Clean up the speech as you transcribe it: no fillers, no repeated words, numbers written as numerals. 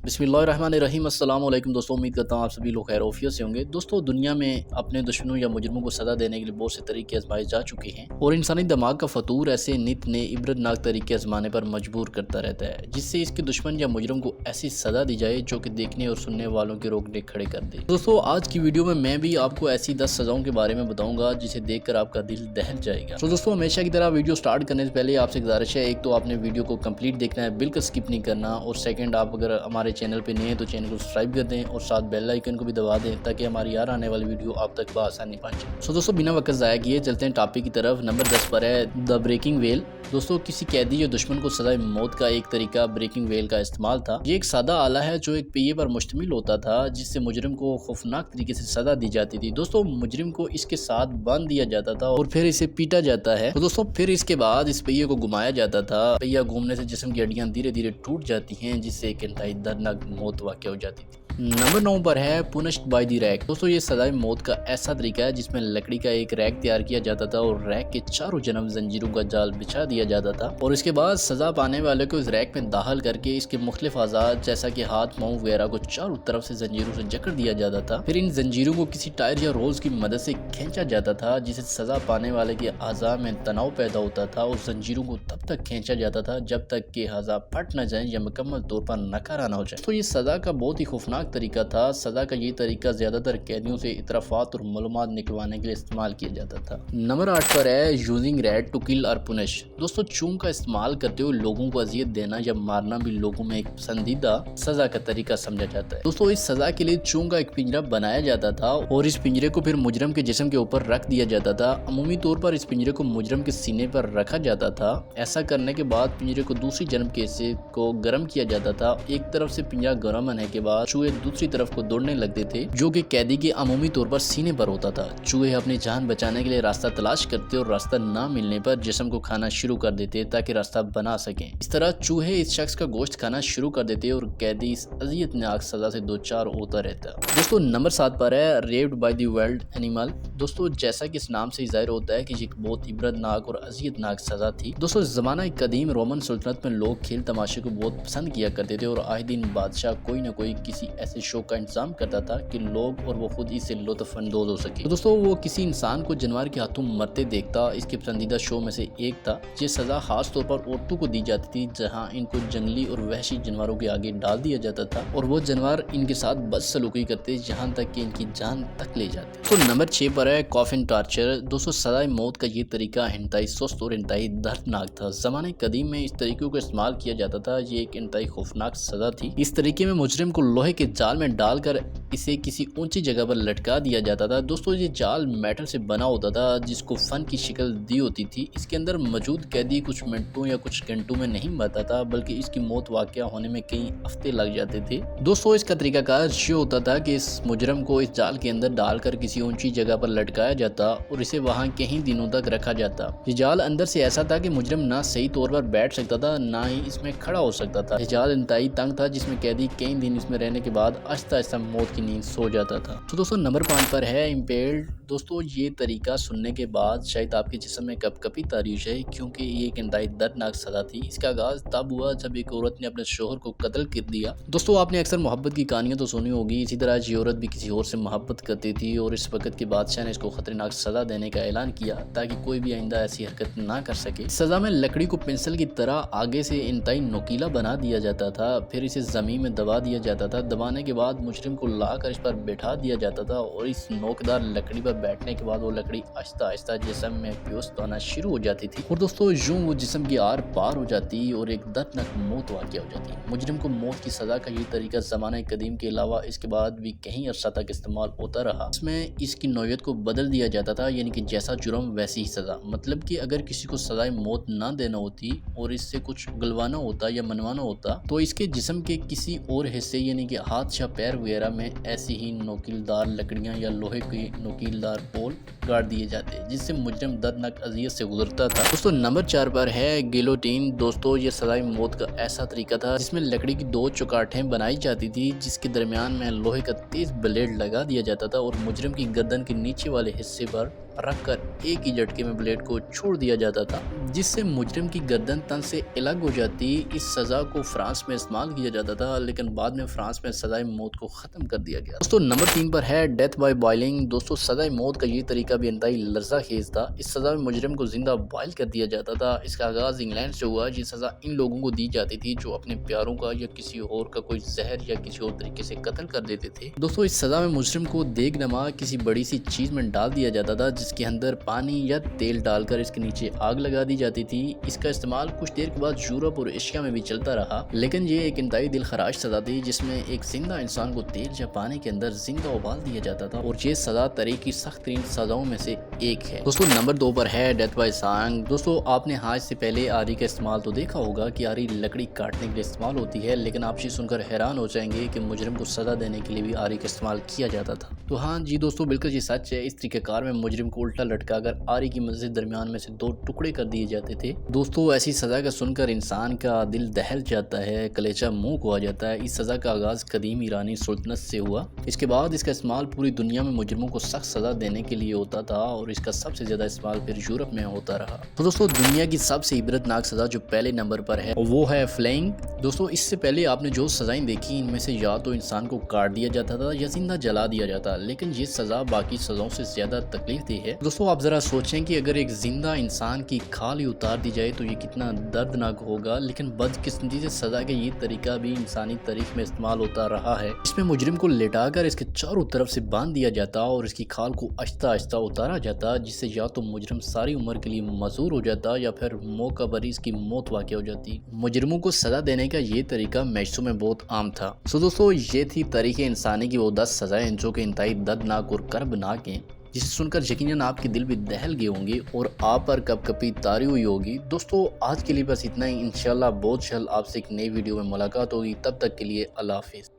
बिस्मिल्लाहिर्रहमानिर्रहीम। अस्सलाम वालेकुम दोस्तों, उम्मीद करता हूँ आप सभी लोग खैर आफियत से होंगे। दोस्तों, दुनिया में अपने दुश्मनों या मुजरिमों को सज़ा देने के लिए बहुत से तरीके आजमाए जा चुके हैं और इंसानी दिमाग का फतूर ऐसे नित नए इबरतनाक तरीके आजमाने पर मजबूर करता रहता है, जिससे इसके दुश्मन या मुजरिम को ऐसी सज़ा दी जाए जो कि देखने और सुनने वालों के रोकने खड़े कर दे। दोस्तों, आज की वीडियो में मैं भी आपको ऐसी 10 सज़ाओं के बारे में बताऊंगा जिसे देखकर आपका दिल दहल जाएगा। तो दोस्तों, हमेशा की तरह वीडियो स्टार्ट करने से पहले आपसे गुजारिश है, एक तो आपने वीडियो को कंप्लीट देखना है, बिल्कुल स्किप नहीं करना, और सेकंड, आप अगर हमारे चैनल पे नए हैं तो चैनल को सब्सक्राइब कर दें और साथ बेल आइकन को भी दबा दें ताकि हमारी यार आने वाली वीडियो आप तक बआसानी पहुंचे। सो दोस्तों, बिना वक्त ज़ाया किए चलते हैं टॉपिक की तरफ। नंबर 10 पर है द ब्रेकिंग वेल। दोस्तों, किसी कैदी या दुश्मन को सज़ाए मौत का एक तरीका ब्रेकिंग वेल का इस्तेमाल था। ये एक सादा आला है जो एक पहिए पर मुश्तमिल होता था, जिससे मुजरिम को खौफनाक तरीके से सज़ा दी जाती थी। दोस्तों, मुजरिम को इसके साथ बांध दिया जाता था और फिर इसे पीटा जाता है। तो दोस्तों, फिर इसके बाद इस पहिए को घुमाया जाता था। पहिया घूमने से जिस्म की हड्डियां धीरे धीरे टूट जाती हैं, जिससे एक इंतहाई दर्दनाक मौत वाक़ हो जाती थी। नंबर 9 पर है पुनिश्ड बाय द रैक। दोस्तों, ये सजाए मौत का ऐसा तरीका है जिसमें लकड़ी का एक रैक तैयार किया जाता था और रैक के चारों जानब जंजीरों का जाल बिछा दिया जाता था और इसके बाद सजा पाने वाले को इस रैक में दाखिल करके इसके मुख्तलिफ आज़ाद जैसा कि हाथ, मुंह वगैरह को चारों तरफ से जंजीरों से जकड़ दिया जाता था। फिर इन जंजीरों को किसी टायर या रोल्स की मदद से खींचा जाता था, जिससे सजा पाने वाले के आज़ा में तनाव पैदा होता था और जंजीरों को तब तक खींचा जाता था जब तक कि आज़ा फट न जाए या मुकम्मल तौर पर नकारा न हो जाए। तो ये सजा का बहुत ही खौफनाक तरीका था। सजा का ये तरीका ज्यादातर कैदियों से इतराफात और मालूमात निकलवाने के लिए इस्तेमाल किया जाता था। नंबर 8 पर है यूजिंग रैट टू किल और पुनिश। दोस्तों, चूंग का इस्तेमाल करते हुए लोगों को अजियत देना या मारना भी लोगों में एक पसंदीदा सजा का तरीका समझा जाता है। दोस्तों, इस सजा के लिए चूंग का एक पिंजरा बनाया जाता था और इस पिंजरे को फिर मुजरिम के जिस्म के ऊपर रख दिया जाता था। अमूमी तौर पर इस पिंजरे को मुजरिम के सीने पर रखा जाता था। ऐसा करने के बाद पिंजरे को दूसरी जन्म के हिस्से को गर्म किया जाता था। एक तरफ से पिंजरा गर्म होने के बाद चूहे दूसरी तरफ को दौड़ने लगते थे, जो कि कैदी के अमूमी तौर पर सीने पर होता था। चूहे अपनी जान बचाने के लिए रास्ता तलाश करते और रास्ता ना मिलने पर जिस्म को खाना शुरू कर देते ताकि रास्ता बना सकें। इस तरह चूहे इस शख्स का गोश्त खाना शुरू कर देते और कैदी इस अज़ियतनाक सजा से दो चार होता रहता। दोस्तों, नंबर 7 पर है रेव्ड बाय द वाइल्ड एनिमल। दोस्तों, जैसा कि इस नाम से जाहिर होता है कि ये बहुत इबरतनाक और अज़ियतनाक सजा थी। दोस्तों, ज़माना कदीम रोमन सुल्तनत में लोग खेल तमाशे को बहुत पसंद किया करते थे और आए दिन बादशाह कोई ना कोई किसी ऐसे शो का इंतजाम करता था कि लोग और वो खुद इससे लुत्फ अंदोज हो सके। तो दोस्तों, वो किसी इंसान को जानवर के हाथों मरते देखता इसके पसंदीदा शो में से एक था। ये सजा खास तौर पर औरतों को दी जाती थी, जहां इनको जंगली और वहशी जानवरों के आगे डाल दिया जाता था और वो जानवर इनके साथ बदसलूकी करते जहां तक कि इनकी जान तक ले जाती। तो नंबर 6 पर है कॉफिन टॉर्चर। दोस्तों, सजाए मौत का ये तरीका इंतहाई सुस्त और इंतहाई दर्दनाक था। ज़माने कदीम में इस तरीके को इस्तेमाल किया जाता था। ये एक इंतहाई खौफनाक सजा थी। इस तरीके में मुजरिम को लोहे के जाल में डालकर इसे किसी ऊंची जगह पर लटका दिया जाता था। दोस्तों, ये जाल मेटल से बना होता था जिसको फन की शक्ल दी होती थी। इसके अंदर मौजूद कैदी कुछ मिनटों या कुछ घंटों में नहीं मरता था, बल्कि इसकी मौत वाक़या होने में कई हफ्ते लग जाते थे। दोस्तों, इसका तरीकाकार ये होता था कि इस मुजरम को इस जाल के अंदर डालकर किसी ऊंची जगह पर लटकाया जाता और इसे वहां कई दिनों तक रखा जाता। ये जाल अंदर से ऐसा था कि मुजरम ना सही तौर पर बैठ सकता था, ना ही इसमें खड़ा हो सकता था। ये जाल इंतहाई तंग था, जिसमें कैदी कई दिन इसमें रहने के बाद आहिस्ता आहिस्ता मौत की नींद सो जाता था। तो दोस्तों, नंबर 5 पर है इम्पेल्ड। दोस्तों, ये तरीका सुनने के बाद शायद आपके जिस्म में कपकपी तारी है, क्योंकि ये एक इंतहाई दर्दनाक सजा थी। इसका आगाज तब हुआ जब एक औरत ने अपने शोहर को कत्ल कर दिया। दोस्तों, आपने अक्सर मोहब्बत की कहानियां तो सुनी होगी। इसी तरह ये औरत भी किसी और से मोहब्बत करती थी और इस वक्त के बादशाह ने इसको खतरनाक सजा देने का ऐलान किया ताकि कोई भी आइंदा ऐसी हरकत ना कर सके। सजा में लकड़ी को पेंसिल की तरह आगे से इंतहाई नोकीला बना दिया जाता था, फिर इसे जमीन में दबा दिया जाता था। दबाने के बाद मुजरिम को लाकर इस पर बैठा दिया जाता था और इस नोकदार लकड़ी पर बैठने के बाद वो लकड़ी आहिस्ता आहिस्ता जिस्म में प्योस्त होना शुरू हो जाती थी और दोस्तों, यूं वो जिस्म की आर पार हो जाती और एक दर्दनाक मौत वाक़या हो जाती। मुजरिम को मौत की सजा का ये तरीका ज़माने कदीम के अलावा इसके बाद भी कहीं अरसा तक इस्तेमाल होता रहा। इसमें इसकी नौयत को बदल दिया जाता था, यानी कि जैसा जुर्म वैसी ही सजा। मतलब कि अगर किसी को सजाए मौत ना देना होती और इससे कुछ उगलवाना होता या मनवाना होता तो इसके जिस्म के किसी और हिस्से यानी कि हाथ या पैर वगैरह में ऐसी ही नोकीलदार लकड़ियां या लोहे के नोकीलदार पोल गाड़ दिए जाते, जिससे मुजरिम दर्दनाक अजियत से गुजरता था। दोस्तों, नंबर 4 पर है गिलोटीन। दोस्तों, ये सजाए मौत का ऐसा तरीका था जिसमें लकड़ी की 2 चौकाठें बनाई जाती थी, जिसके दरमियान में लोहे का तेज ब्लेड लगा दिया जाता था और मुजरिम की गर्दन के नीचे वाले हिस्से पर رکھ کر ایک ہی جھٹکے میں بلیڈ کو چھوڑ دیا جاتا تھا، جس سے مجرم کی گردن تن سے الگ ہو جاتی۔ اس سزا کو فرانس میں استعمال کیا جاتا تھا، لیکن بعد میں فرانس میں سزائے موت کو ختم کر دیا گیا۔ دوستو نمبر 3 پر ہے ڈیتھ بائی بوائلنگ۔ دوستو سزائے موت کا یہ طریقہ بھی انتہائی لرزہ خیز تھا۔ اس سزا میں مجرم کو زندہ بوائل کر دیا جاتا تھا۔ اس کا آغاز انگلینڈ سے ہوا۔ یہ سزا ان لوگوں کو دی جاتی تھی جو اپنے پیاروں کا یا کسی اور کا کوئی زہر یا کسی اور طریقے سے قتل کر دیتے تھے۔ دوستو اس سزا میں مجرم کو دیگ نما کسی بڑی سی چیز میں ڈال دیا جاتا تھا، جس کے اندر پانی یا تیل ڈال کر اس کے نیچے آگ لگا دی جاتی تھی۔ اس کا استعمال کچھ دیر کے بعد یورپ اور ایشیا میں بھی چلتا رہا، لیکن یہ ایک انتہائی دل خراش سزا تھی جس میں ایک زندہ انسان کو تیل یا پانی کے اندر زندہ ابال دیا جاتا تھا، اور یہ سزا تاریخ کی سخت ترین سزاؤں میں سے ایک ہے۔ دوستو نمبر 2 پر ہے ڈیتھ بائی سانگ۔ دوستو آپ نے ہاتھ سے پہلے آری کا استعمال تو دیکھا ہوگا کہ آری لکڑی کاٹنے کے لیے استعمال ہوتی ہے، لیکن آپ یہ سن کر حیران ہو جائیں گے کہ مجرم کو سزا دینے کے لیے بھی آری کا استعمال کیا جاتا تھا۔ تو ہاں جی دوستو، بالکل یہ سچ ہے۔ اس طریقہ کار میں مجرم کو الٹا لٹکا کر آری کی مدد سے درمیان میں سے 2 ٹکڑے کر دیے جاتے تھے۔ دوستو ایسی سزا کا سن کر انسان کا دل دہل جاتا ہے، کلیجہ منہ کو آ جاتا ہے۔ اس سزا کا آغاز قدیم ایرانی سلطنت سے ہوا۔ اس کے بعد اس کا استعمال پوری دنیا میں مجرموں کو سخت سزا دینے کے لیے ہوتا تھا، اور اس کا سب سے زیادہ استعمال پھر یورپ میں ہوتا رہا۔ تو دوستو دنیا کی سب سے عبرتناک سزا جو پہلے نمبر پر ہے وہ ہے فلینگ۔ دوستو اس سے پہلے آپ نے جو سزائیں دیکھی، ان میں سے یا تو انسان کو کاٹ دیا جاتا تھا یا زندہ جلا دیا جاتا، لیکن یہ سزا باقی سزاؤں سے زیادہ تکلیف دہ ہے۔ دوستو آپ ذرا سوچیں کہ اگر ایک زندہ انسان کی کھال ہی اتار دی جائے تو یہ کتنا دردناک ہوگا، لیکن بدقسمتی سے سزا کا یہ طریقہ بھی انسانی تاریخ میں استعمال ہوتا رہا ہے۔ اس میں مجرم کو لٹا کر اس کے چاروں طرف سے باندھ دیا جاتا اور اس کی کھال کو آہستہ آہستہ اتارا جاتا، جس سے یا تو مجرم ساری عمر کے لیے معذور ہو جاتا یا پھر موقع پر اس کی موت واقع ہو جاتی۔ مجرموں کو سزا دینے کا یہ طریقہ معاشروں میں بہت عام تھا۔ دوستو یہ تھی تاریخ انسانی کی وہ 10 سزائیں جو کہ انتہائی دردناک اور کربناک ہیں، جسے سن کر یقیناً آپ کے دل بھی دہل گئے ہوں گے اور آپ پر کب کبھی تاری ہوئی ہوگی۔ دوستو آج کے لیے بس اتنا ہی۔ انشاءاللہ بہت جلد آپ سے ایک نئی ویڈیو میں ملاقات ہوگی، تب تک کے لیے اللہ حافظ۔